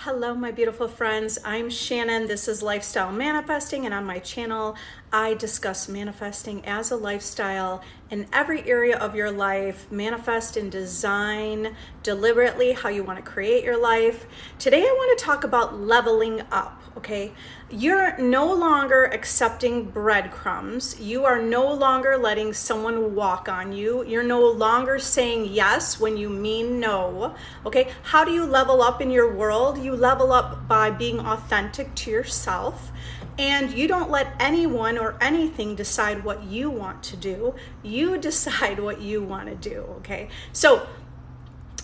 Hello, my beautiful friends. I'm Shannon. This is Lifestyle Manifesting, and on my channel, I discuss manifesting as a lifestyle in every area of your life. Manifest and design deliberately how you want to create your life. Today, I want to talk about leveling up, okay? You're no longer accepting breadcrumbs. You are no longer letting someone walk on you. You're no longer saying yes when you mean no, okay? How do you level up in your world? You level up by being authentic to yourself, and you don't let anyone or anything decide what you want to do. You decide what you want to do, okay? So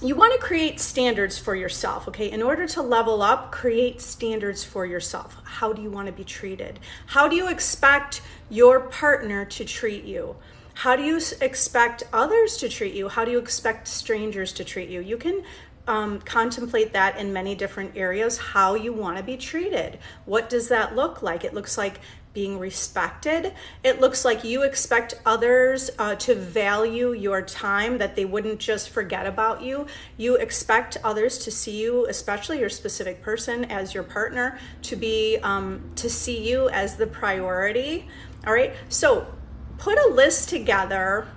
you want to create standards for yourself, okay? In order to level up, create standards for yourself. How do you want to be treated? How do you expect your partner to treat you? How do you expect others to treat you? How do you expect strangers to treat you? You can contemplate that in many different areas, how you want to be treated. What does that look like? It looks like being respected. It looks like you expect others to value your time, that they wouldn't just forget about you. You expect others to see you, especially your specific person, as your partner, to see you as the priority. All right, so put a list together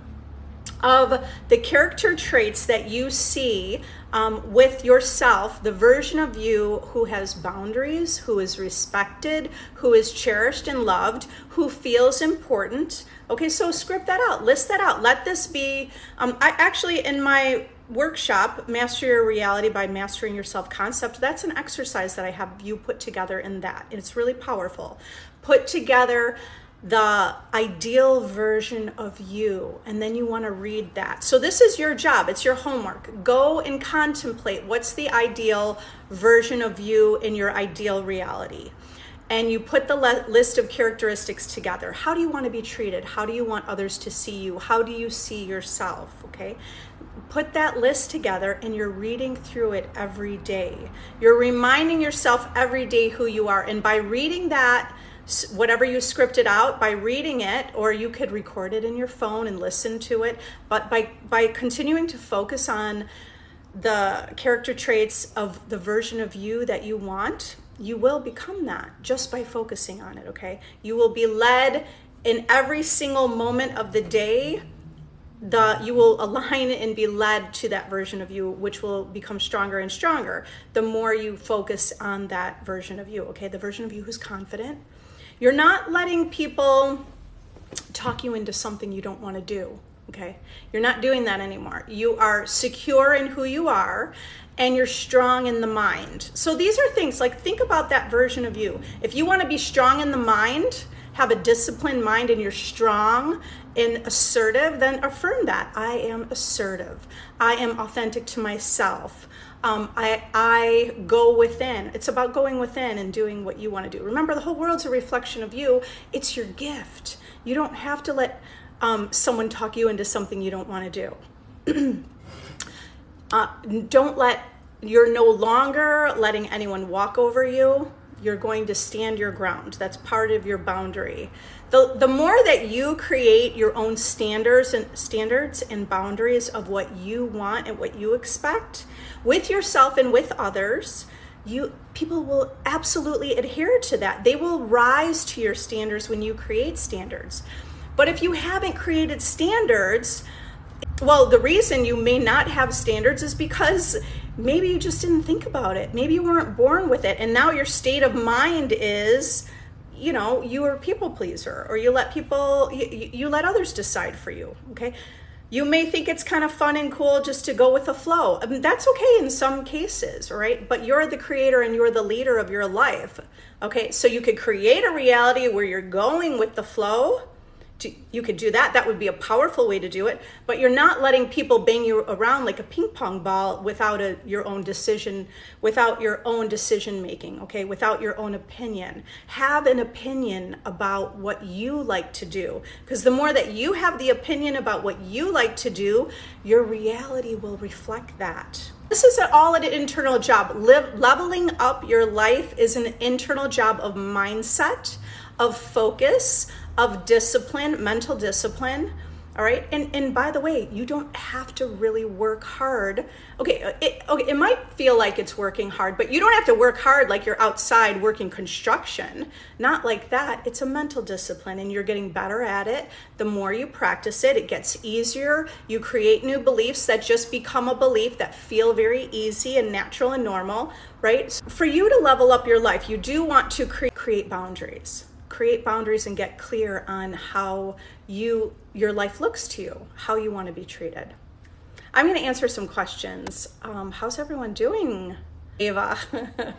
of the character traits that you see with yourself, the version of you who has boundaries, who is respected, who is cherished and loved, who feels important. Okay, so script that out, list that out. Let this be, I actually, in my workshop, Master Your Reality by Mastering Your Self-Concept, that's an exercise that I have you put together in that. It's really powerful. Put together the ideal version of you, and then you want to read that. So this is your job, it's your homework. Go and contemplate what's the ideal version of you in your ideal reality, and you put the list of characteristics together. How do you want to be treated? How do you want others to see you? How do you see yourself? Okay, put that list together, and you're reading through it every day. You're reminding yourself every day who you are, and by reading that, whatever you scripted out, by reading it, or you could record it in your phone and listen to it, but by continuing to focus on the character traits of the version of you that you want, you will become that just by focusing on it, okay? You will be led in every single moment of the day. You will align and be led to that version of you, which will become stronger and stronger the more you focus on that version of you, okay? The version of you who's confident. You're not letting people talk you into something you don't want to do, okay? You're not doing that anymore. You are secure in who you are, and you're strong in the mind. So these are things like, think about that version of you. If you want to be strong in the mind, have a disciplined mind, and you're strong and assertive, then affirm that. I am assertive. I am authentic to myself. I go within. It's about going within and doing what you want to do. Remember, the whole world's a reflection of you. It's your gift. You don't have to let someone talk you into something you don't want to do. You're no longer letting anyone walk over you. You're going to stand your ground. That's part of your boundary. The more that you create your own standards and boundaries of what you want and what you expect with yourself and with others, people will absolutely adhere to that. They will rise to your standards when you create standards. But if you haven't created standards, well, the reason you may not have standards is because maybe you just didn't think about it. Maybe you weren't born with it. And now your state of mind is, you are a people pleaser, or you let others decide for you, okay? You may think it's kind of fun and cool just to go with the flow. I mean, that's okay in some cases, right? But you're the creator and you're the leader of your life, okay? So you could create a reality where you're going with the flow. You could do that. That would be a powerful way to do it. But you're not letting people bang you around like a ping pong ball without your own decision making, okay? Without your own opinion. Have an opinion about what you like to do. Because the more that you have the opinion about what you like to do, your reality will reflect that. This is all an internal job. Leveling up your life is an internal job of mindset, of focus, of discipline, mental discipline. All right. And by the way, you don't have to really work hard. Okay. It might feel like it's working hard, but you don't have to work hard like you're outside working construction. Not like that. It's a mental discipline and you're getting better at it. The more you practice it, it gets easier. You create new beliefs that just become a belief that feel very easy and natural and normal, right? So for you to level up your life, you do want to create boundaries. Create boundaries and get clear on how your life looks to you, how you want to be treated. I'm going to answer some questions. How's everyone doing? Ava,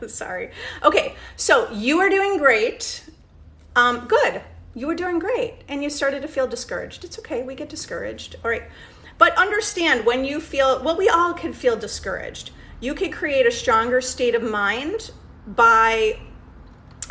sorry. Okay, so you are doing great. Good. You were doing great and you started to feel discouraged. It's okay, we get discouraged. All right. But understand when you feel, well, we all can feel discouraged. You can create a stronger state of mind by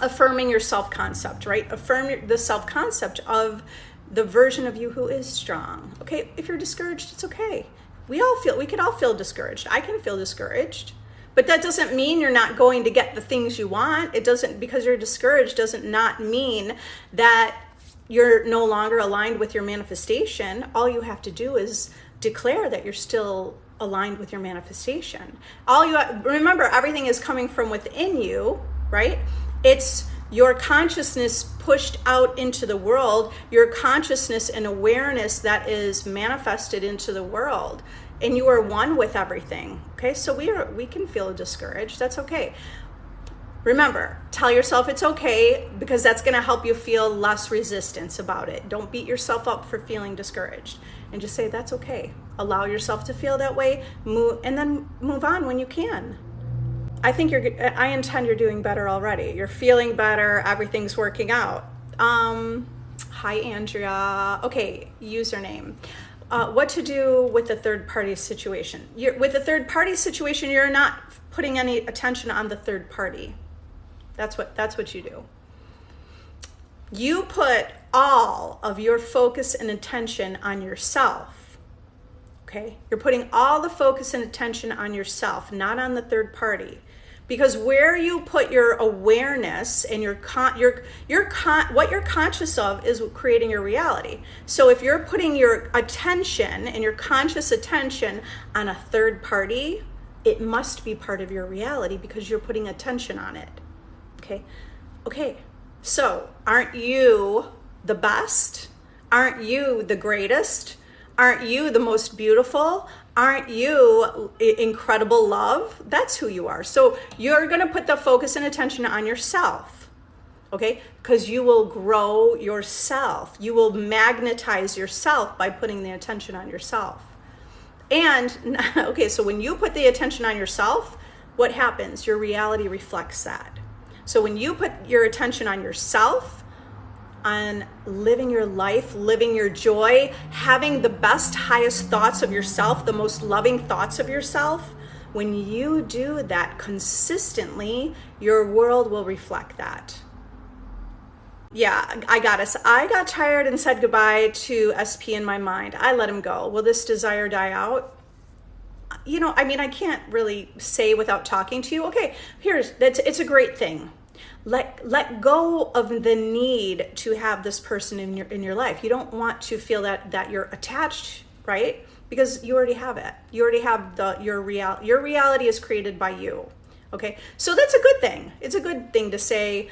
affirming your self-concept, right? Affirm the self-concept of the version of you who is strong. Okay, if you're discouraged, it's okay. We could all feel discouraged. I can feel discouraged, but that doesn't mean you're not going to get the things you want. It doesn't, because you're discouraged doesn't not mean that you're no longer aligned with your manifestation. All you have to do is declare that you're still aligned with your manifestation. Remember, everything is coming from within you, right? It's your consciousness pushed out into the world, your consciousness and awareness that is manifested into the world, and you are one with everything. Okay, so we can feel discouraged. That's okay. Remember, tell yourself it's okay, because that's going to help you feel less resistance about it. Don't beat yourself up for feeling discouraged, and just say that's okay. Allow yourself to feel that way, and then move on when you can. I intend you're doing better already. You're feeling better. Everything's working out. Hi, Andrea. Okay, username. What to do with the third party situation? With the third party situation, you're not putting any attention on the third party. That's what you do. You put all of your focus and attention on yourself. Okay? You're putting all the focus and attention on yourself, not on the third party. Because where you put your awareness and what you're conscious of is creating your reality. So if you're putting your attention and your conscious attention on a third party, it must be part of your reality because you're putting attention on it. Okay. So aren't you the best? Aren't you the greatest? Aren't you the most beautiful? Aren't you incredible love? That's who you are. So you're going to put the focus and attention on yourself, okay? Because you will grow yourself. You will magnetize yourself by putting the attention on yourself. And, okay, so when you put the attention on yourself, what happens? Your reality reflects that. So when you put your attention on yourself, on living your life, living your joy, having the best, highest thoughts of yourself, the most loving thoughts of yourself, when you do that consistently, your world will reflect that. Yeah, I got tired and said goodbye to SP in my mind. I let him go. Will this desire die out? I can't really say without talking to you. Okay, it's a great thing. Let go of the need to have this person in your life. You don't want to feel that you're attached, right? Because you already have it. You already have your reality is created by you. Okay, so that's a good thing. It's a good thing to say,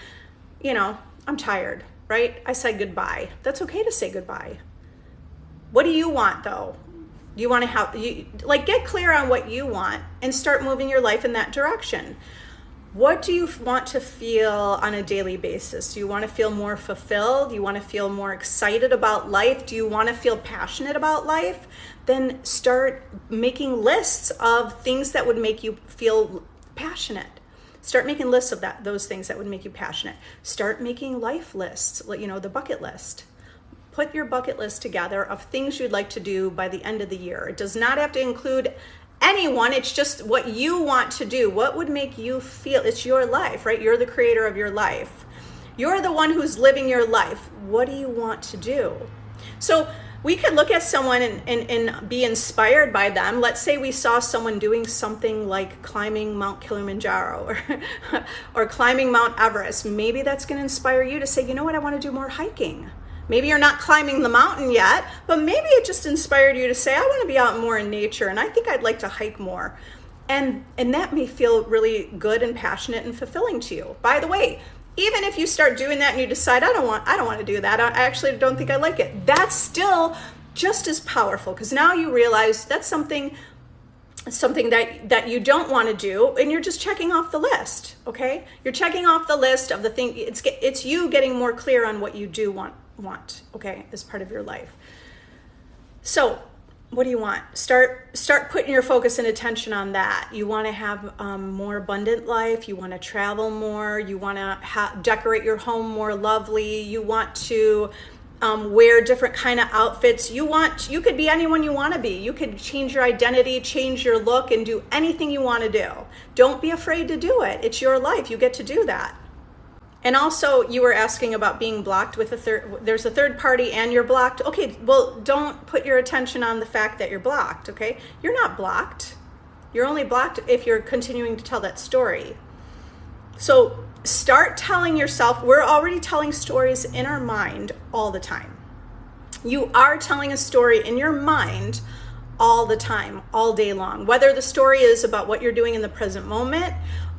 I'm tired, right? I said goodbye. That's okay to say goodbye. What do you want though? You want to get clear on what you want and start moving your life in that direction. What do you want to feel on a daily basis? Do you want to feel more fulfilled? Do you want to feel more excited about life? Do you want to feel passionate about life? Then start making lists of things that would make you feel passionate. Start making lists of those things that would make you passionate. Start making life lists, the bucket list. Put your bucket list together of things you'd like to do by the end of the year. It does not have to include anyone. It's just what you want to do. What would make you feel? It's your life, right? You're the creator of your life. You're the one who's living your life. What do you want to do? So we could look at someone and be inspired by them. Let's say we saw someone doing something like climbing Mount Kilimanjaro or climbing Mount Everest. Maybe that's going to inspire you to say, you know what, I want to do more hiking. Maybe you're not climbing the mountain yet, but maybe it just inspired you to say, I want to be out more in nature, and I think I'd like to hike more. And that may feel really good and passionate and fulfilling to you. By the way, even if you start doing that and you decide, I don't want to do that, I actually don't think I like it, that's still just as powerful, because now you realize that's something that you don't want to do, and you're just checking off the list. Okay, you're checking off the list of the thing. It's you getting more clear on what you do want, okay, as part of your life. So what do you want? Start putting your focus and attention on that. You want to have more abundant life. You want to travel more. You want to decorate your home more lovely. You want to wear different kind of outfits. You could be anyone you want to be. You could change your identity, change your look, and do anything you want to do. Don't be afraid to do it. It's your life. You get to do that. And also, you were asking about being blocked with there's a third party and you're blocked. Okay, well, don't put your attention on the fact that you're blocked, okay? You're not blocked. You're only blocked if you're continuing to tell that story. So start telling yourself, we're already telling stories in our mind all the time. You are telling a story in your mind all the time, all day long, whether the story is about what you're doing in the present moment,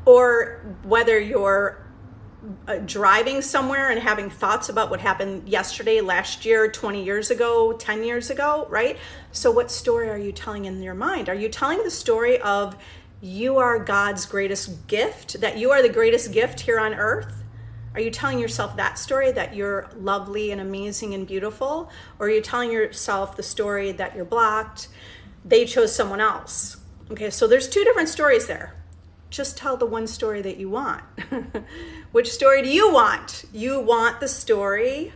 or whether you're driving somewhere and having thoughts about what happened yesterday, last year, 20 years ago, 10 years ago, right? So what story are you telling in your mind? Are you telling the story of you are God's greatest gift, that you are the greatest gift here on earth? Are you telling yourself that story, that you're lovely and amazing and beautiful? Or are you telling yourself the story that you're blocked, they chose someone else? Okay, so there's two different stories there. Just tell the one story that you want. Which story do you want? You want the story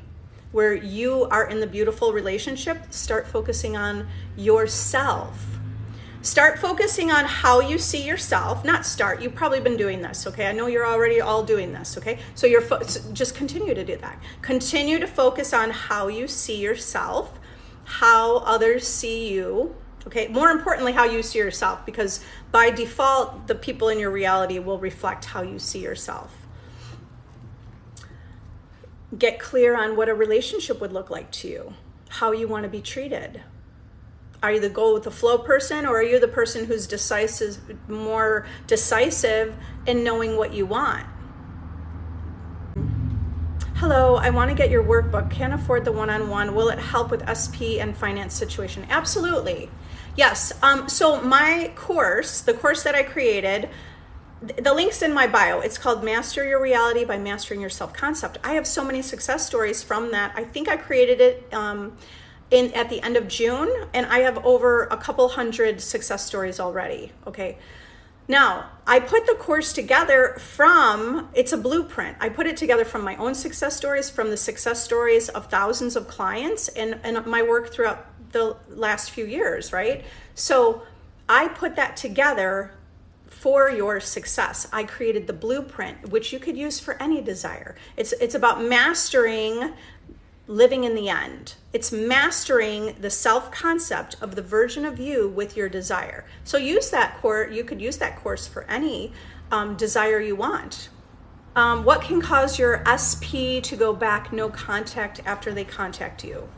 where you are in the beautiful relationship. Start focusing on yourself. Start focusing on how you see yourself. You've probably been doing this, okay? I know you're already all doing this, okay? So just continue to do that. Continue to focus on how you see yourself, how others see you. Okay, more importantly, how you see yourself, because by default, the people in your reality will reflect how you see yourself. Get clear on what a relationship would look like to you, how you want to be treated. Are you the go with the flow person, or are you the person who's more decisive in knowing what you want? Hello, I want to get your workbook. Can't afford the one-on-one. Will it help with SP and finance situation? Absolutely. Yes. So my course, the course that I created, the link's in my bio. It's called Master Your Reality by Mastering Your Self-Concept. I have so many success stories from that. I think I created it at the end of June, and I have over a couple hundred success stories already. Okay. Now, I put the course together it's a blueprint. I put it together from my own success stories, from the success stories of thousands of clients, and my work throughout the last few years, right? So I put that together for your success. I created the blueprint, which you could use for any desire. It's about mastering living in the end. It's mastering the self-concept of the version of you with your desire. So use that course. You could use that course for any desire you want. What can cause your SP to go back no contact after they contact you?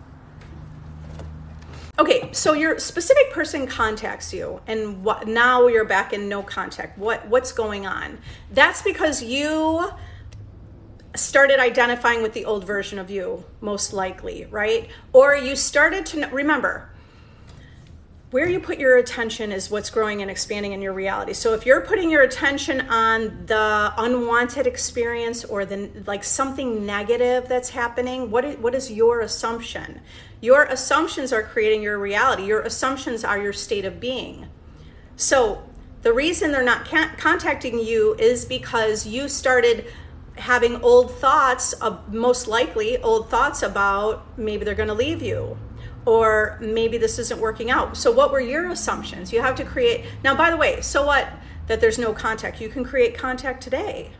Okay, so your specific person contacts you, and now you're back in no contact. What's going on? That's because you started identifying with the old version of you, most likely, right? Or you started to remember, where you put your attention is what's growing and expanding in your reality. So if you're putting your attention on the unwanted experience or something negative that's happening, what is your assumption? Your assumptions are creating your reality. Your assumptions are your state of being. So the reason they're not contacting you is because you started having old thoughts, most likely old thoughts about maybe they're going to leave you, or maybe this isn't working out. So what were your assumptions? You have to create. Now, by the way, so what that there's no contact? You can create contact today.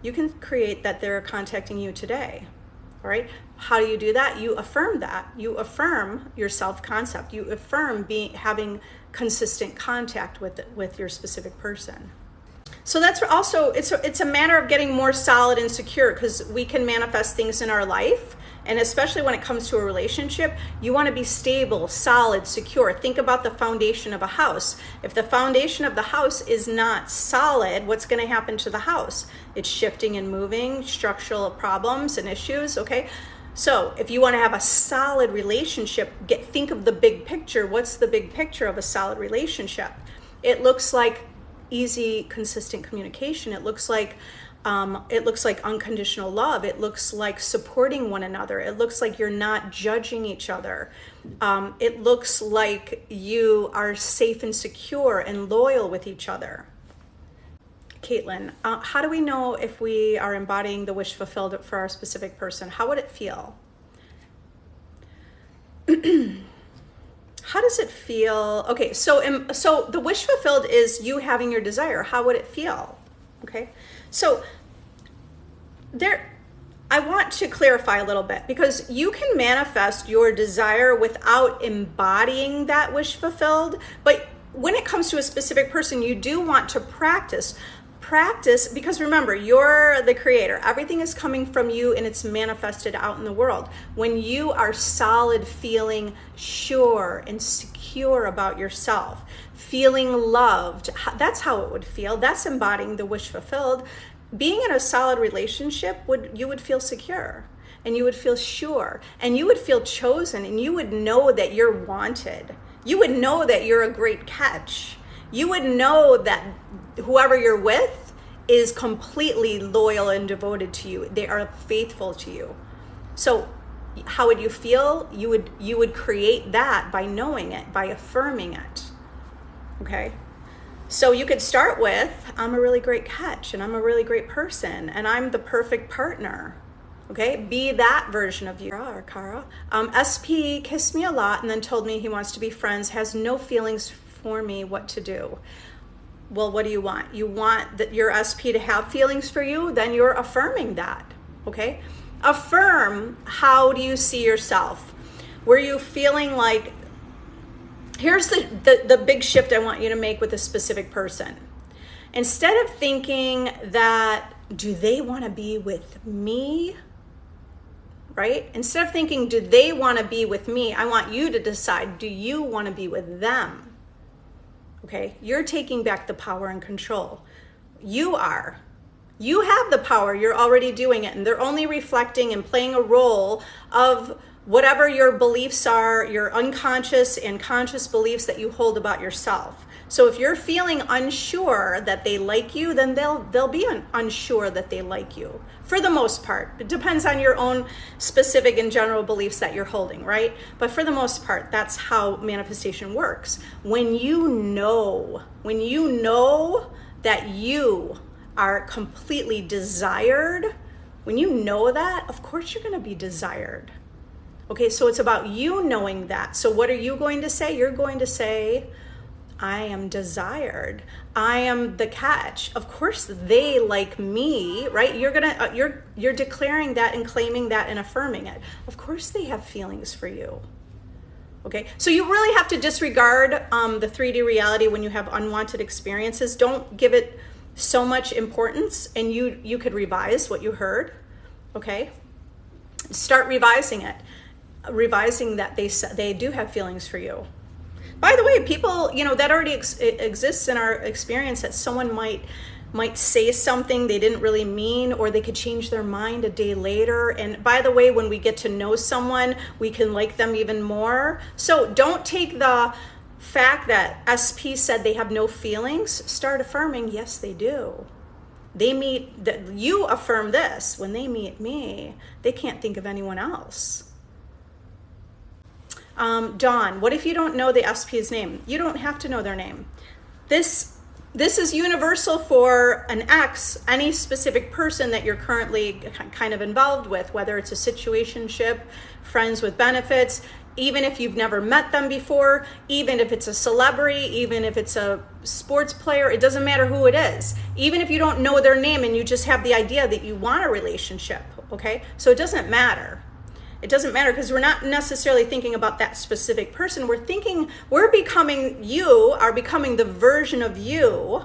You can create that they're contacting you today. All right. How do you do that? You affirm that. You affirm your self-concept. You affirm having consistent contact with your specific person. So that's also, it's a matter of getting more solid and secure, because we can manifest things in our life And especially when it comes to a relationship, you want to be stable, solid, secure. Think about the foundation of a house. If the foundation of the house is not solid, what's going to happen to the house? It's shifting and moving, structural problems and issues, okay? So if you want to have a solid relationship, think of the big picture. What's the big picture of a solid relationship? It looks like easy, consistent communication. It looks like unconditional love. It looks like supporting one another. It looks like you're not judging each other. It looks like you are safe and secure and loyal with each other. Caitlin, how do we know if we are embodying the wish fulfilled for our specific person? How would it feel? How does it feel? Okay, so the wish fulfilled is you having your desire. How would it feel? Okay, so I want to clarify a little bit, because you can manifest your desire without embodying that wish fulfilled. But when it comes to a specific person, you do want to practice, because remember, you're the creator. Everything is coming from you and it's manifested out in the world. When you are solid, feeling sure and secure about yourself, feeling loved, that's how it would feel. That's embodying the wish fulfilled. Being in a solid relationship, you would feel secure, and you would feel sure, and you would feel chosen, and you would know that you're wanted. You would know that you're a great catch. You would know that whoever you're with is completely loyal and devoted to you. They are faithful to you. So how would you feel? You would create that by knowing it, by affirming it. Okay? So you could start with, I'm a really great catch, and I'm a really great person, and I'm the perfect partner. Okay? Be that version of you. Kara. SP kissed me a lot and then told me he wants to be friends, has no feelings for me. What to do? Well, what do you want? You want that your SP to have feelings for you? Then you're affirming that. Okay? Affirm, how do you see yourself? Were you feeling like, here's the big shift I want you to make with a specific person. Instead of thinking that, do they want to be with me? Right? Instead of thinking, do they want to be with me? I want you to decide, do you want to be with them? Okay? You're taking back the power and control. You are. You have the power. You're already doing it. And they're only reflecting and playing a role of whatever your beliefs are, your unconscious and conscious beliefs that you hold about yourself. So if you're feeling unsure that they like you, then they'll be unsure that they like you. For the most part. It depends on your own specific and general beliefs that you're holding, right? But for the most part, that's how manifestation works. When you know that you are completely desired, when you know that, of course you're going to be desired. Okay, so it's about you knowing that. So what are you going to say? You're going to say, I am desired. I am the catch. Of course they like me, right? You're declaring that and claiming that and affirming it. Of course they have feelings for you. Okay, so you really have to disregard the 3D reality when you have unwanted experiences. Don't give it so much importance, and you could revise what you heard. Okay, start revising it. Revising that they do have feelings for you. By the way, people, that already exists in our experience, that someone might say something they didn't really mean, or they could change their mind a day later. And by the way, when we get to know someone, we can like them even more. So don't take the fact that SP said they have no feelings. Start affirming, yes, they do. You affirm this. When they meet me, they can't think of anyone else. Dawn, what if you don't know the SP's name? You don't have to know their name. This is universal for an ex, any specific person that you're currently kind of involved with, whether it's a situationship, friends with benefits, even if you've never met them before, even if it's a celebrity, even if it's a sports player, it doesn't matter who it is. Even if you don't know their name and you just have the idea that you want a relationship, okay? So it doesn't matter. It doesn't matter, because we're not necessarily thinking about that specific person. You are becoming the version of you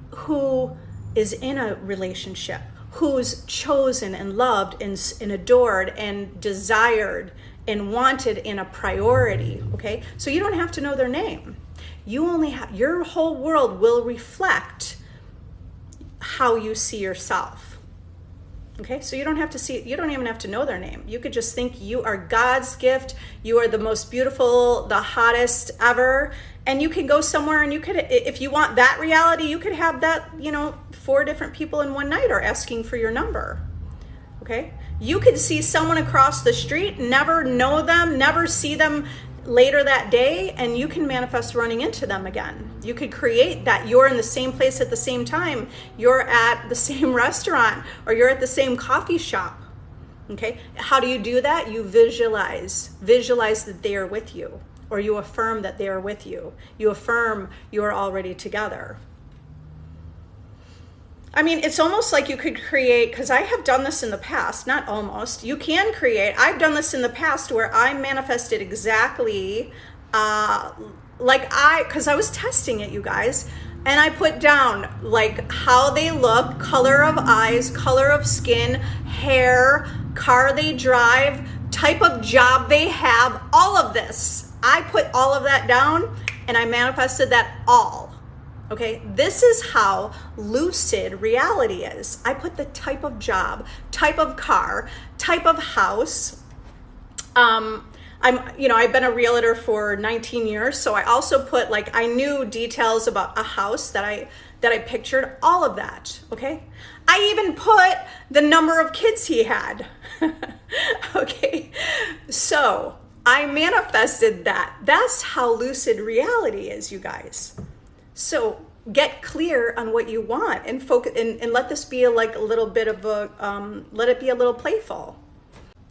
who is in a relationship, who's chosen and loved and adored and desired and wanted and a priority, okay? So you don't have to know their name. You only have, your whole world will reflect how you see yourself. Okay, so you don't have to see, you don't even have to know their name. You could just think you are God's gift. You are the most beautiful, the hottest ever. And you can go somewhere and you could, if you want that reality, you could have that, 4 different people in one night are asking for your number. Okay, you could see someone across the street, never know them, never see them later that day, and you can manifest running into them again. You could create that you're in the same place at the same time, you're at the same restaurant, or you're at the same coffee shop. Okay, how do you do that? You visualize that they are with you, or you affirm that they are with you. You affirm you're already together. I mean, it's almost like you could create, because I have done this in the past, not almost, you can create, I've done this in the past where I manifested exactly because I was testing it, you guys, and I put down like how they look, color of eyes, color of skin, hair, car they drive, type of job they have, all of this. I put all of that down and I manifested that all. Okay, this is how lucid reality is. I put the type of job, type of car, type of house. I've been a realtor for 19 years, so I also put I knew details about a house that I pictured, all of that. Okay, I even put the number of kids he had. Okay, so I manifested that. That's how lucid reality is, you guys. So get clear on what you want and focus and let this be a little bit of a, let it be a little playful.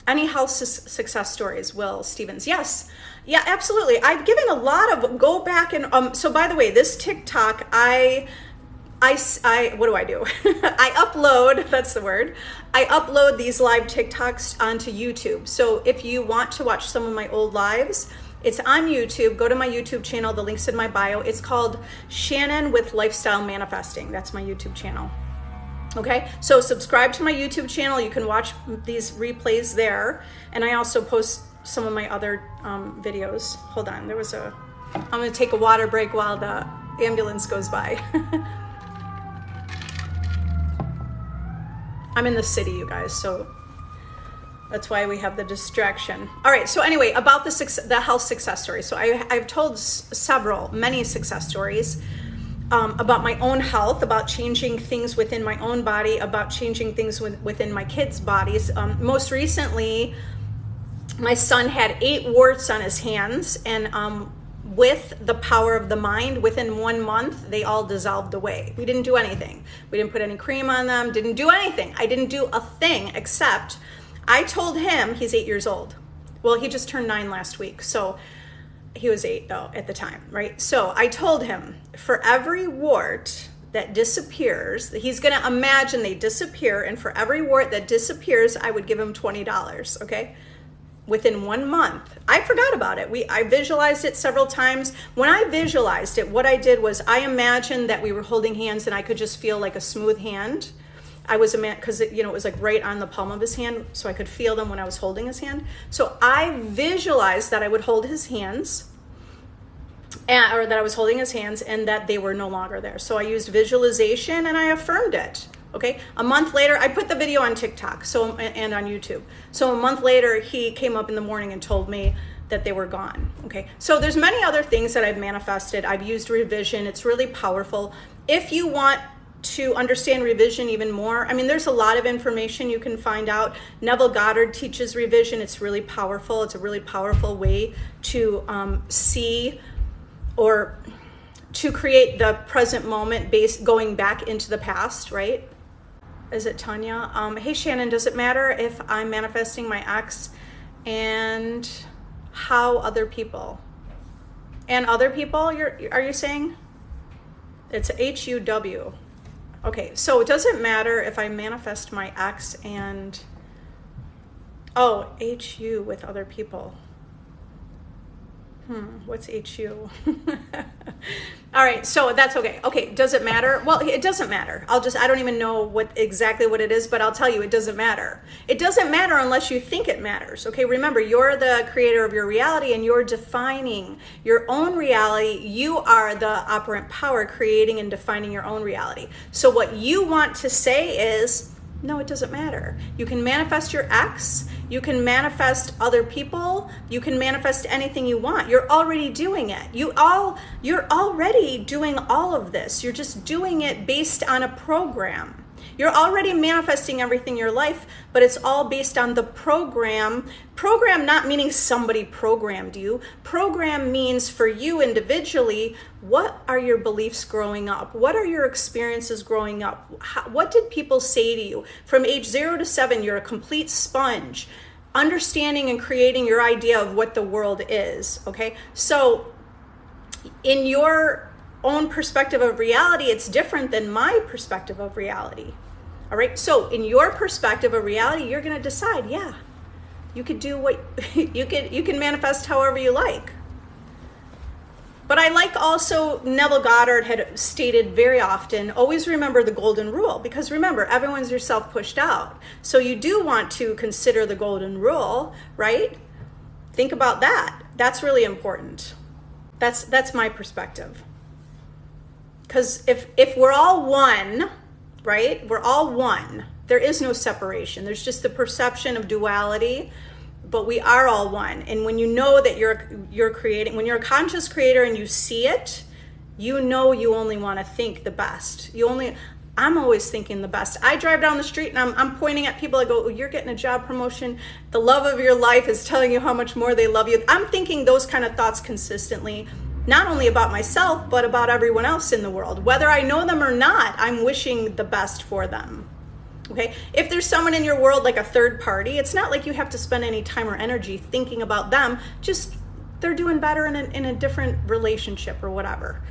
Any health success stories, Will Stevens? Yes. Yeah, absolutely. I've given a lot of, go back and, so by the way, this TikTok, I what do I do? I upload, that's the word. I upload these live TikToks onto YouTube. So if you want to watch some of my old lives, it's on YouTube. Go to my YouTube channel. The link's in my bio. It's called Shannon with Lifestyle Manifesting. That's my YouTube channel. Okay, so subscribe to my YouTube channel. You can watch these replays there. And I also post some of my other videos. Hold on, I'm gonna take a water break while the ambulance goes by. I'm in the city, you guys, so that's why we have the distraction. All right, so anyway, about the health success story. So I've told many success stories about my own health, about changing things within my own body, about changing things within my kids' bodies. Most recently, my son had 8 warts on his hands, and with the power of the mind, within 1 month, they all dissolved away. We didn't do anything. We didn't put any cream on them, didn't do anything. I didn't do a thing except I told him, he's 8 years old. Well, he just turned 9 last week. So he was 8 though at the time, right? So I told him for every wart that disappears, he's gonna imagine they disappear, and for every wart that disappears, I would give him $20, okay? Within 1 month. I forgot about it. I visualized it several times. When I visualized it, what I did was I imagined that we were holding hands and I could just feel like a smooth hand. I was because it was like right on the palm of his hand, so I could feel them when I was holding his hand. So I visualized that I would hold his hands, or that I was holding his hands, and that they were no longer there. So I used visualization and I affirmed it. Okay. A month later, I put the video on TikTok and on YouTube. So a month later, he came up in the morning and told me that they were gone. Okay. So there's many other things that I've manifested. I've used revision. It's really powerful. If you want to understand revision even more, I mean, there's a lot of information you can find out. Neville Goddard teaches revision. It's really powerful. It's a really powerful way to see or to create the present moment going back into the past, right? Is it Tanya? Hey Shannon, does it matter if I'm manifesting my ex and how other people? And other people, are you saying? It's HUW. Okay, so it doesn't matter if I manifest my ex and, HU with other people. What's HU? All right, so that's okay. Okay, does it matter? Well, it doesn't matter. I don't even know exactly what it is, but I'll tell you, it doesn't matter. It doesn't matter unless you think it matters, okay? Remember, you're the creator of your reality and you're defining your own reality. You are the operant power creating and defining your own reality. So what you want to say is, no, it doesn't matter. You can manifest your ex, you can manifest other people, you can manifest anything you want. You're already doing it. You're already doing all of this. You're just doing it based on a program. You're already manifesting everything in your life, but it's all based on the program. Program not meaning somebody programmed you. Program means for you individually, what are your beliefs growing up? What are your experiences growing up? What did people say to you? From age 0 to 7, you're a complete sponge, understanding and creating your idea of what the world is, okay? So in your own perspective of reality, it's different than my perspective of reality. All right, so in your perspective of reality, you're going to decide, yeah, you could do what you can manifest however you like. But I like also Neville Goddard had stated very often, always remember the golden rule, because remember, everyone's yourself pushed out. So you do want to consider the golden rule, right? Think about that. That's really important. That's my perspective. Because if we're all one, right? We're all one. There is no separation. There's just the perception of duality, but we are all one. And when you know that you're creating, when you're a conscious creator and you see it, you know you only want to think the best. I'm always thinking the best. I drive down the street and I'm pointing at people. I go, oh, you're getting a job promotion. The love of your life is telling you how much more they love you. I'm thinking those kind of thoughts consistently, not only about myself, but about everyone else in the world. Whether I know them or not, I'm wishing the best for them. Okay? If there's someone in your world like a third party, it's not like you have to spend any time or energy thinking about them. Just they're doing better in a different relationship or whatever.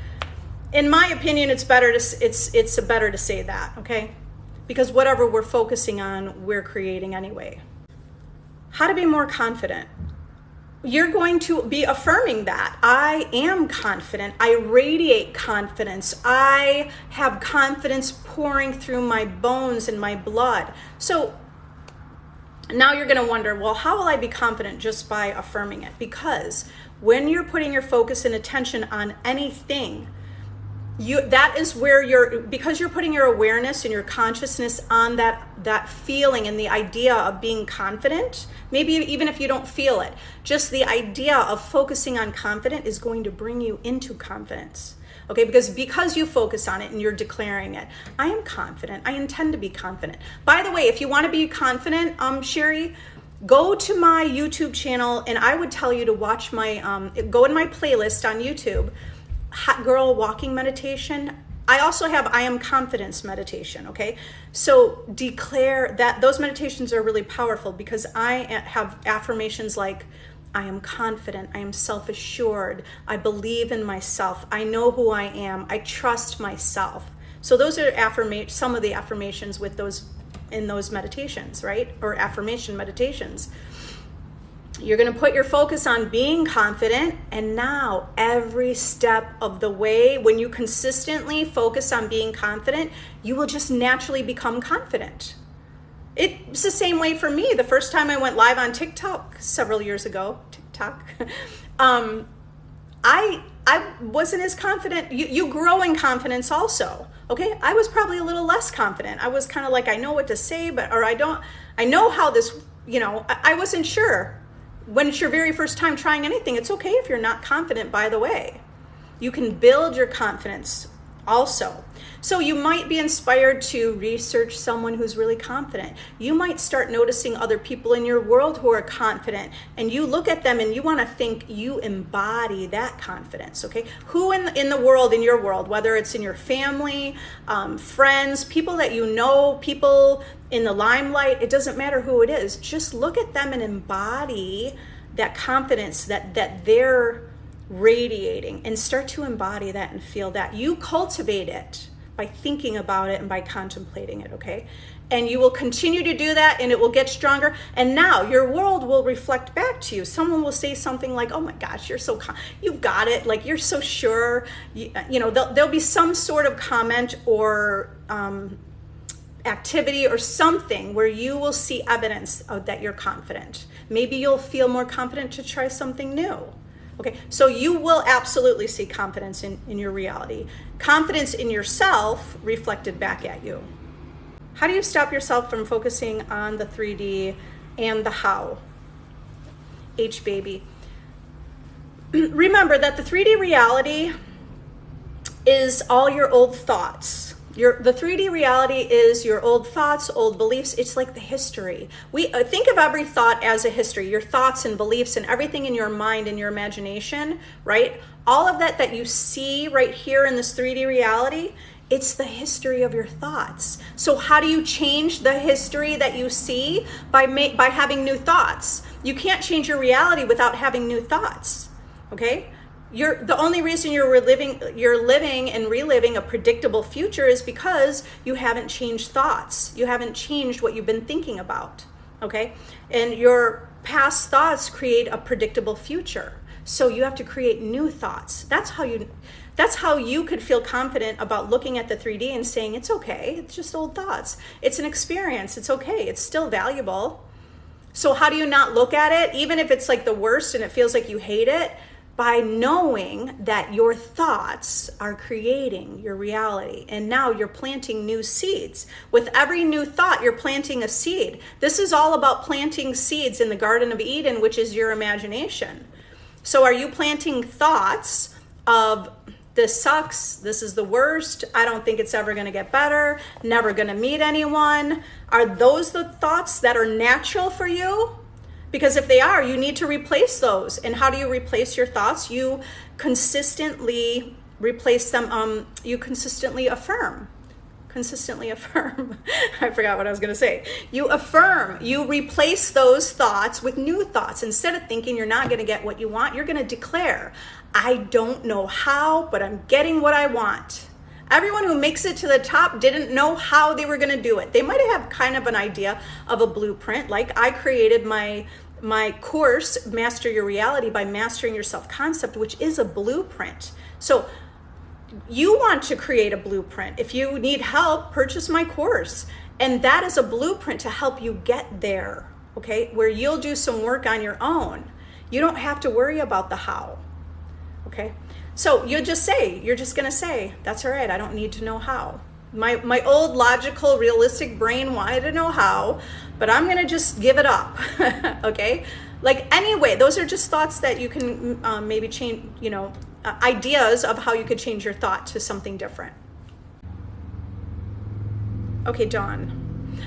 In my opinion, it's better to say that, okay? Because whatever we're focusing on, we're creating anyway. How to be more confident? You're going to be affirming that. I am confident. I radiate confidence. I have confidence pouring through my bones and my blood. So now you're going to wonder, well, how will I be confident just by affirming it? Because when you're putting your focus and attention on anything, that is where because you're putting your awareness and your consciousness on that feeling and the idea of being confident, maybe even if you don't feel it, just the idea of focusing on confident is going to bring you into confidence. Okay, because you focus on it and you're declaring it. I am confident. I intend to be confident. By the way, if you want to be confident, Sherry, go to my YouTube channel and I would tell you to watch go in my playlist on YouTube. Hot girl walking meditation. I also have I am confidence meditation, okay? So declare that those meditations are really powerful because I have affirmations like I am confident, I am self-assured, I believe in myself, I know who I am, I trust myself. So those are some of the affirmations in those meditations, right? Or affirmation meditations. You're going to put your focus on being confident, and now every step of the way, when you consistently focus on being confident, you will just naturally become confident. It's the same way for me. The first time I went live on TikTok several years ago, I wasn't as confident. You grow in confidence also. Okay, I was probably a little less confident. I was kind of like, I know what to say, I know how this, I wasn't sure. When it's your very first time trying anything, it's okay if you're not confident, by the way. You can build your confidence also. So you might be inspired to research someone who's really confident. You might start noticing other people in your world who are confident, and you look at them and you want to think you embody that confidence, okay? Who in the world, in your world, whether it's in your family, friends, people that you know, people in the limelight, it doesn't matter who it is. Just look at them and embody that confidence that they're radiating, and start to embody that and feel that. You cultivate it. by thinking about it and by contemplating it, okay? And you will continue to do that, and it will get stronger. And now your world will reflect back to you. Someone will say something like, oh my gosh, you're so, you've got it. Like, you're so sure. You know, there'll be some sort of comment or activity or something where you will see evidence of that you're confident. Maybe you'll feel more confident to try something new. Okay, so you will absolutely see confidence in your reality. Confidence in yourself reflected back at you. How do you stop yourself from focusing on the 3D and the how? H baby. Remember that the 3D reality is all your old thoughts. The 3D reality is your old thoughts, old beliefs. It's like the history. We think of every thought as a history. Your thoughts and beliefs and everything in your mind and your imagination, right? All of that you see right here in this 3D reality, it's the history of your thoughts. So how do you change the history that you see? By having new thoughts. You can't change your reality without having new thoughts, okay? The only reason you're living and reliving a predictable future is because you haven't changed thoughts. You haven't changed what you've been thinking about, okay? And your past thoughts create a predictable future. So you have to create new thoughts. That's how you could feel confident about looking at the 3D and saying, it's okay, it's just old thoughts. It's an experience, it's okay, it's still valuable. So how do you not look at it, even if it's like the worst and it feels like you hate it? By knowing that your thoughts are creating your reality. And now you're planting new seeds. With every new thought, you're planting a seed. This is all about planting seeds in the Garden of Eden, which is your imagination. So are you planting thoughts of, this sucks, this is the worst, I don't think it's ever gonna get better, never gonna meet anyone? Are those the thoughts that are natural for you? Because if they are, you need to replace those. And how do you replace your thoughts? You consistently replace them, you consistently affirm. Consistently affirm. I forgot what I was gonna say. You affirm, you replace those thoughts with new thoughts. Instead of thinking you're not gonna get what you want, you're gonna declare, I don't know how, but I'm getting what I want. Everyone who makes it to the top didn't know how they were gonna do it. They might have kind of an idea of a blueprint. Like I created my course, Master Your Reality by Mastering Your Self-Concept, which is a blueprint. So you want to create a blueprint. If you need help, purchase my course. And that is a blueprint to help you get there, okay? Where you'll do some work on your own. You don't have to worry about the how, okay? So you're just gonna say, that's all right, I don't need to know how. My old logical, realistic brain wanted to know how, but I'm gonna just give it up, okay? Like anyway, those are just thoughts that you can maybe change, ideas of how you could change your thought to something different. Okay, Dawn,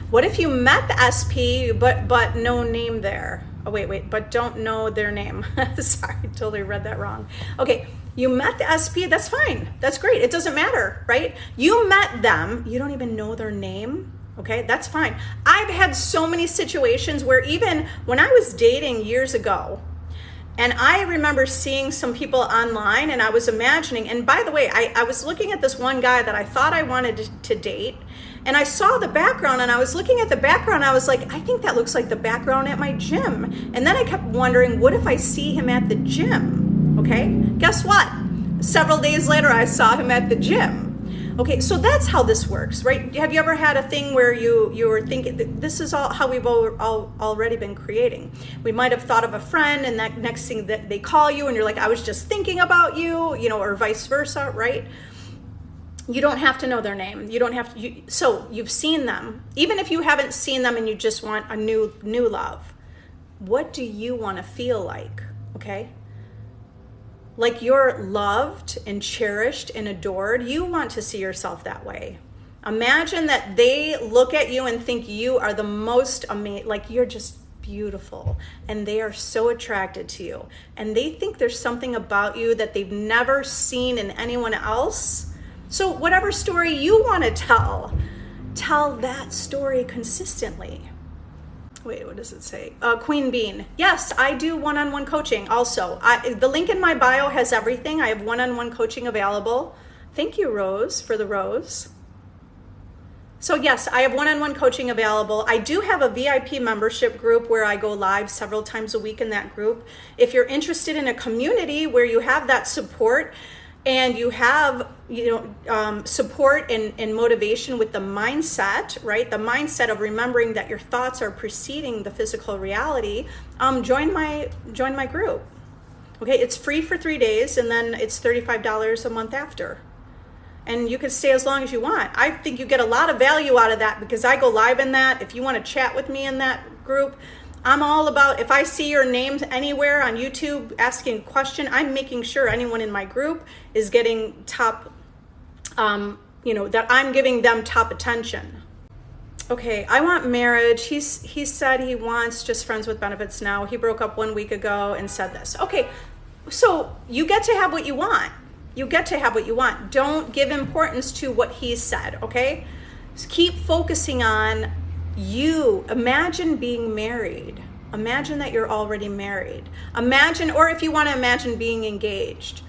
what if you met the SP but no name there? Oh, wait, but don't know their name. Sorry, totally read that wrong. Okay, you met the SP, that's fine. That's great, it doesn't matter, right? You met them, you don't even know their name, okay? That's fine. I've had so many situations where even when I was dating years ago, and I remember seeing some people online and I was imagining, and by the way, I was looking at this one guy that I thought I wanted to date, and I saw the background and I was looking at the background, I was like, I think that looks like the background at my gym. And then I kept wondering, what if I see him at the gym? Okay, guess what? Several days later, I saw him at the gym. Okay, so that's how this works, right? Have you ever had a thing where you were thinking, this is all how we've already been creating. We might have thought of a friend and that next thing that they call you and you're like, I was just thinking about you, or vice versa, right? You don't have to know their name. You don't have to, so you've seen them. Even if you haven't seen them and you just want a new love, what do you want to feel like, okay? Like you're loved and cherished and adored. You want to see yourself that way. Imagine that they look at you and think you are the most amazing, like you're just beautiful, and they are so attracted to you. And they think there's something about you that they've never seen in anyone else. So whatever story you want to tell that story consistently. Wait, what does it say? Queen Bean. Yes, I do one-on-one coaching also. The link in my bio has everything. I have one-on-one coaching available. Thank you, Rose, for the rose. So yes, I have one-on-one coaching available. I do have a VIP membership group where I go live several times a week in that group. If you're interested in a community where you have that support and you have, support and motivation with the mindset, right? The mindset of remembering that your thoughts are preceding the physical reality, join my group. Okay, it's free for 3 days and then it's $35 a month after. And you can stay as long as you want. I think you get a lot of value out of that because I go live in that. If you want to chat with me in that group, I'm all about, if I see your names anywhere on YouTube asking a question, I'm making sure anyone in my group is getting top, that I'm giving them top attention. Okay, I want marriage. He said he wants just friends with benefits now. He broke up 1 week ago and said this. Okay, so you get to have what you want. You get to have what you want. Don't give importance to what he said, okay? Just keep focusing on you. Imagine being married. Imagine that you're already married. Imagine, or if you want to imagine being engaged.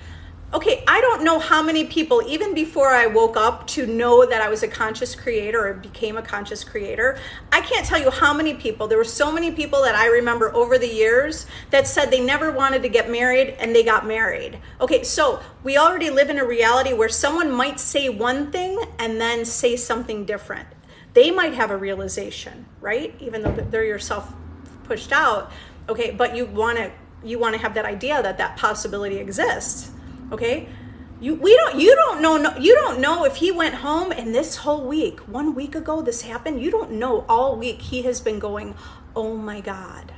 Okay, I don't know how many people, even before I woke up to know that I was a conscious creator or became a conscious creator, I can't tell you how many people, there were so many people that I remember over the years that said they never wanted to get married and they got married. Okay, so we already live in a reality where someone might say one thing and then say something different. They might have a realization, right? Even though they're yourself pushed out, okay, but you want to have that idea that that possibility exists. Okay, you don't know if he went home and this whole week, 1 week ago this happened. You don't know all week he has been going, oh my God.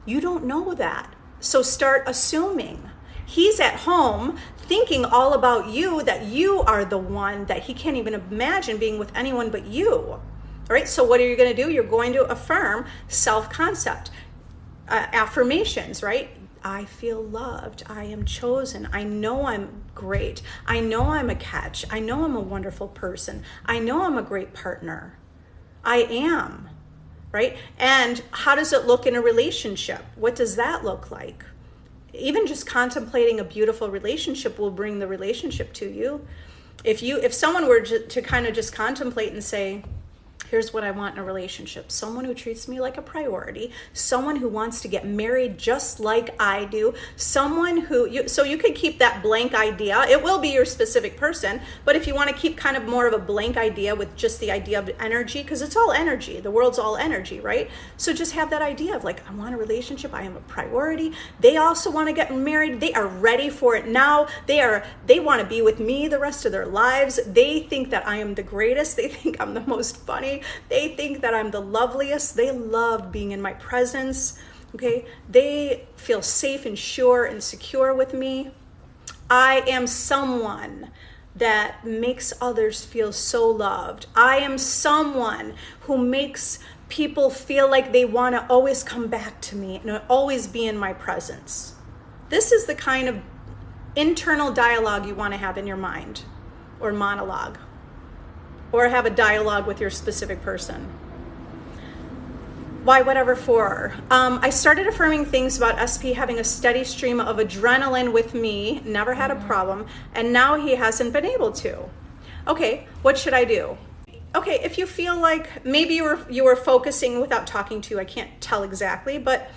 You don't know that. So start assuming. He's at home thinking all about you, that you are the one, that he can't even imagine being with anyone but you. All right, so what are you going to do? You're going to affirm self-concept, affirmations, right? I feel loved. I am chosen. I know I'm great. I know I'm a catch. I know I'm a wonderful person. I know I'm a great partner. I am, right? And how does it look in a relationship? What does that look like? Even just contemplating a beautiful relationship will bring the relationship to you. If someone were to kind of just contemplate and say, here's what I want in a relationship. Someone who treats me like a priority, someone who wants to get married just like I do, someone who, so you could keep that blank idea. It will be your specific person, but if you want to keep kind of more of a blank idea with just the idea of energy, because it's all energy, the world's all energy, right? So just have that idea of like, I want a relationship, I am a priority. They also want to get married. They are ready for it now. They want to be with me the rest of their lives. They think that I am the greatest. They think I'm the most funny. They think that I'm the loveliest. They love being in my presence. Okay, they feel safe and sure and secure with me. I am someone that makes others feel so loved. I am someone who makes people feel like they want to always come back to me and always be in my presence. This is the kind of internal dialogue you want to have in your mind, or monologue, or have a dialogue with your specific person. Why whatever for? I started affirming things about SP having a steady stream of adrenaline with me, never had a problem, and now he hasn't been able to. Okay, what should I do? Okay, if you feel like maybe you were focusing without talking to, I can't tell exactly, but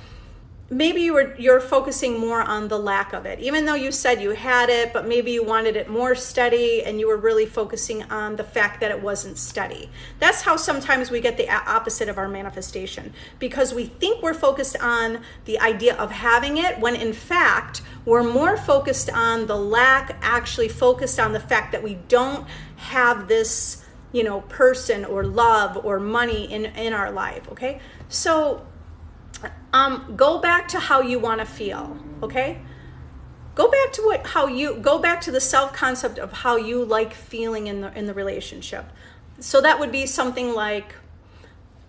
maybe you're focusing more on the lack of it, even though you said you had it, but maybe you wanted it more steady and you were really focusing on the fact that it wasn't steady. That's how sometimes we get the opposite of our manifestation, because we think we're focused on the idea of having it when in fact we're more focused on the lack, actually focused on the fact that we don't have this, person or love or money in our life. Okay, so go back to how you want to feel, okay? Go back to the self-concept of how you like feeling in the relationship. So that would be something like,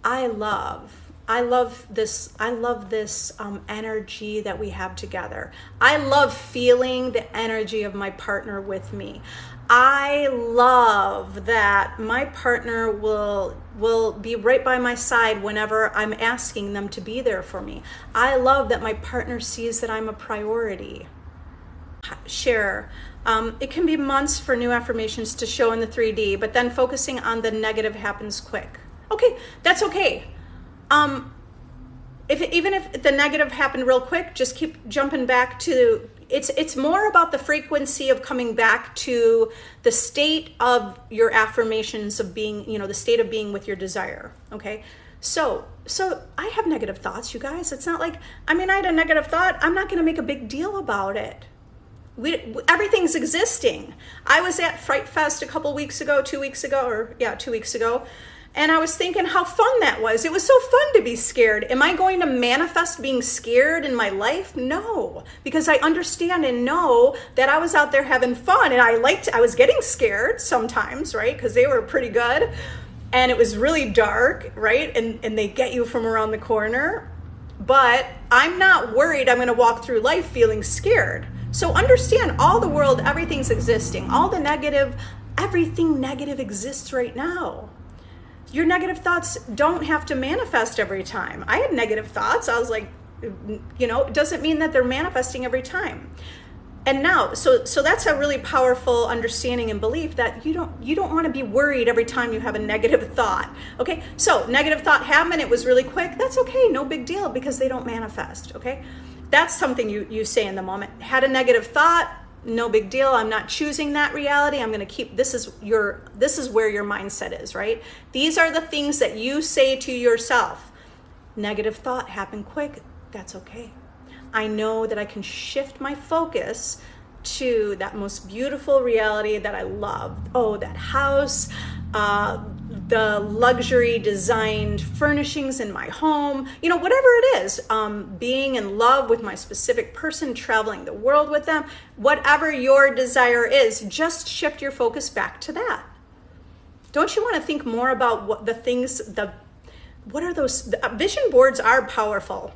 I love this energy that we have together. I love feeling the energy of my partner with me. I love that my partner will be right by my side whenever I'm asking them to be there for me. I love that my partner sees that I'm a priority. Share, It can be months for new affirmations to show in the 3D, but then focusing on the negative happens quick. Okay, that's okay. Even if the negative happened real quick, just keep jumping back to, it's more about the frequency of coming back to the state of your affirmations of being, the state of being with your desire, okay? So I have negative thoughts, you guys. It's not like, I had a negative thought. I'm not going to make a big deal about it. Everything's existing. I was at Fright Fest a couple weeks ago, 2 weeks ago, 2 weeks ago. And I was thinking how fun that was. It was so fun to be scared. Am I going to manifest being scared in my life? No, because I understand and know that I was out there having fun, and I was getting scared sometimes, right? Because they were pretty good. And it was really dark, right? And they get you from around the corner. But I'm not worried I'm going to walk through life feeling scared. So understand, all the world, everything's existing. All the negative, everything negative exists right now. Your negative thoughts don't have to manifest every time. I had negative thoughts. I was like, it doesn't mean that they're manifesting every time. And now, so that's a really powerful understanding and belief that you don't want to be worried every time you have a negative thought. Okay, so negative thought happened, it was really quick. That's okay, no big deal, because they don't manifest. Okay, that's something you say in the moment. Had a negative thought, no big deal. I'm not choosing that reality. I'm going to keep, this is where your mindset is, right? These are the things that you say to yourself. Negative thought happened quick. That's okay. I know that I can shift my focus to that most beautiful reality that I love. Oh, that house, the luxury designed furnishings in my home, whatever it is, being in love with my specific person, traveling the world with them, whatever your desire is, just shift your focus back to that. Don't you want to think more about what are those? Vision boards are powerful.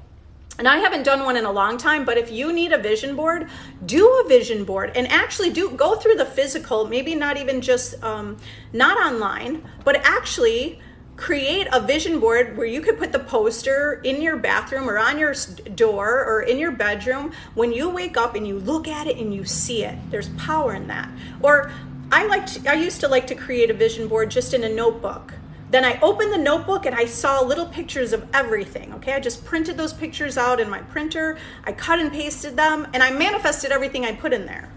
And I haven't done one in a long time, but if you need a vision board, do a vision board and actually go through the physical, maybe not even just, not online, but actually create a vision board where you could put the poster in your bathroom or on your door or in your bedroom. When you wake up and you look at it and you see it, there's power in that. Or I used to like to create a vision board just in a notebook. Then I opened the notebook and I saw little pictures of everything, okay? I just printed those pictures out in my printer, I cut and pasted them, and I manifested everything I put in there.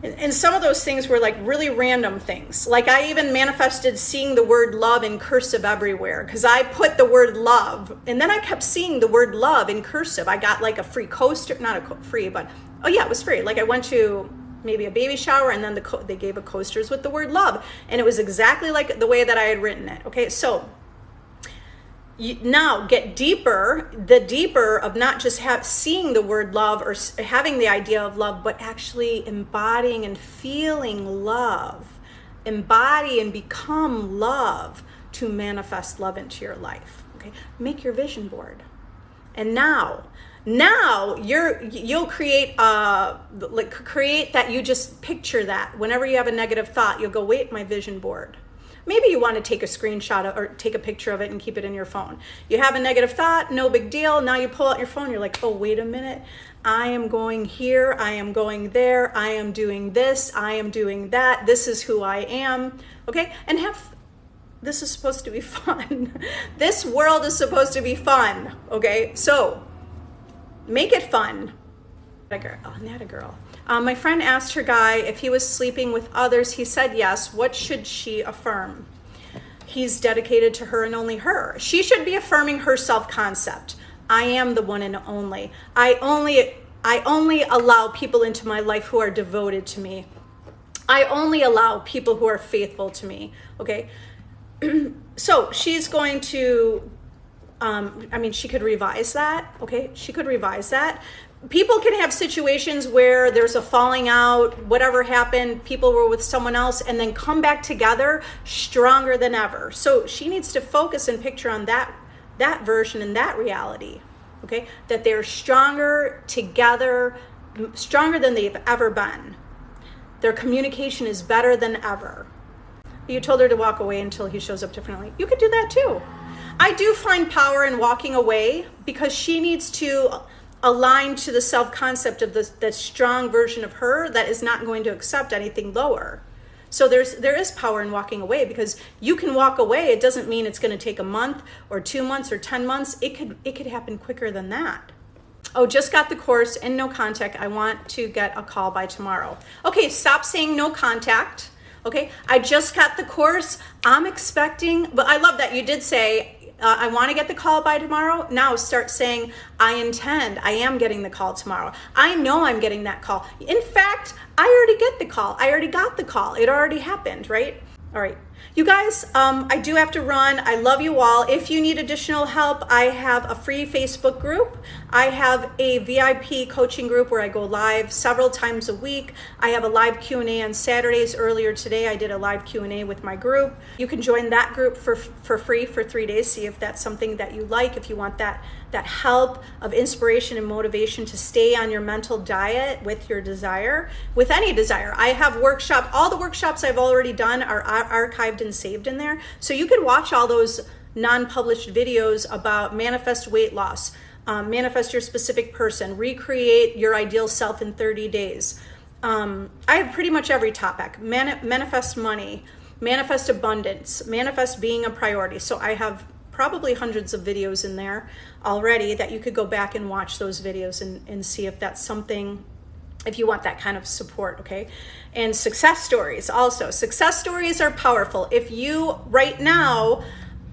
And some of those things were like really random things. Like I even manifested seeing the word love in cursive everywhere because I put the word love, and then I kept seeing the word love in cursive. I got like a free coaster, free, but it was free. Like I went to maybe a baby shower, and then they gave a coasters with the word love, and it was exactly like the way that I had written it. Okay, so now get deeper, of not just seeing the word love or having the idea of love, but actually embodying and feeling love. Embody and become love to manifest love into your life. Okay, make your vision board. And now you'll create create that. You just picture that whenever you have a negative thought, you'll go, wait, my vision board. Maybe you want to take a screenshot or take a picture of it and keep it in your phone. You have a negative thought, no big deal. Now you pull out your phone, you're like, oh, wait a minute. I am going here, I am going there, I am doing this, I am doing that. This is who I am. Okay, and this is supposed to be fun. This world is supposed to be fun. Okay, so make it fun. Not a girl. My friend asked her guy if he was sleeping with others. He said yes. What should she affirm? He's dedicated to her and only her. She should be affirming her self-concept. I am the one and only. I only allow people into my life who are devoted to me. I only allow people who are faithful to me. Okay. So she's going to, she could revise that. Okay. She could revise that. People can have situations where there's a falling out, whatever happened, people were with someone else, and then come back together stronger than ever. So she needs to focus and picture on that version and that reality, okay? That they're stronger together, stronger than they've ever been. Their communication is better than ever. You told her to walk away until he shows up differently. You could do that too. I do find power in walking away because she needs to aligned to the self-concept of the strong version of her that is not going to accept anything lower. So there is power in walking away, because you can walk away. It doesn't mean it's going to take a month or 2 months or 10 months. It could happen quicker than that. Oh, just got the course and no contact. I want to get a call by tomorrow. Okay, stop saying no contact. Okay, I just got the course. I'm expecting, but I love that you did say, I want to get the call by tomorrow. Now start saying, I intend, I am getting the call tomorrow. I know I'm getting that call. In fact, I already get the call. I already got the call. It already happened, right? All right. You guys, I do have to run. I love you all. If you need additional help, I have a free Facebook group. I have a VIP coaching group where I go live several times a week. I have a live Q&A on Saturdays. Earlier today, I did a live Q&A with my group. You can join that group for free for 3 days. See if that's something that you like. If you want that help of inspiration and motivation to stay on your mental diet with your desire, with any desire. I have all the workshops I've already done are archived and saved in there. So you can watch all those non-published videos about manifest weight loss, manifest your specific person, recreate your ideal self in 30 days. I have pretty much every topic. Manifest money, manifest abundance, manifest being a priority. So I have probably hundreds of videos in there already that you could go back and watch those videos and see if that's something, if you want that kind of support, okay? And success stories also. Success stories are powerful. If you right now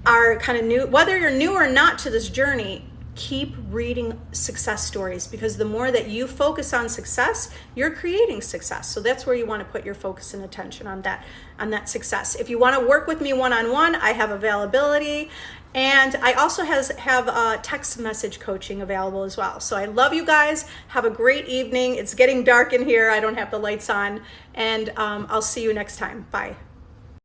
are kind of new, whether you're new or not to this journey, keep reading success stories, because the more that you focus on success, you're creating success. So that's where you want to put your focus and attention on that success. If you want to work with me one-on-one, I have availability. And I also have text message coaching available as well. So I love you guys. Have a great evening. It's getting dark in here. I don't have the lights on. And I'll see you next time. Bye.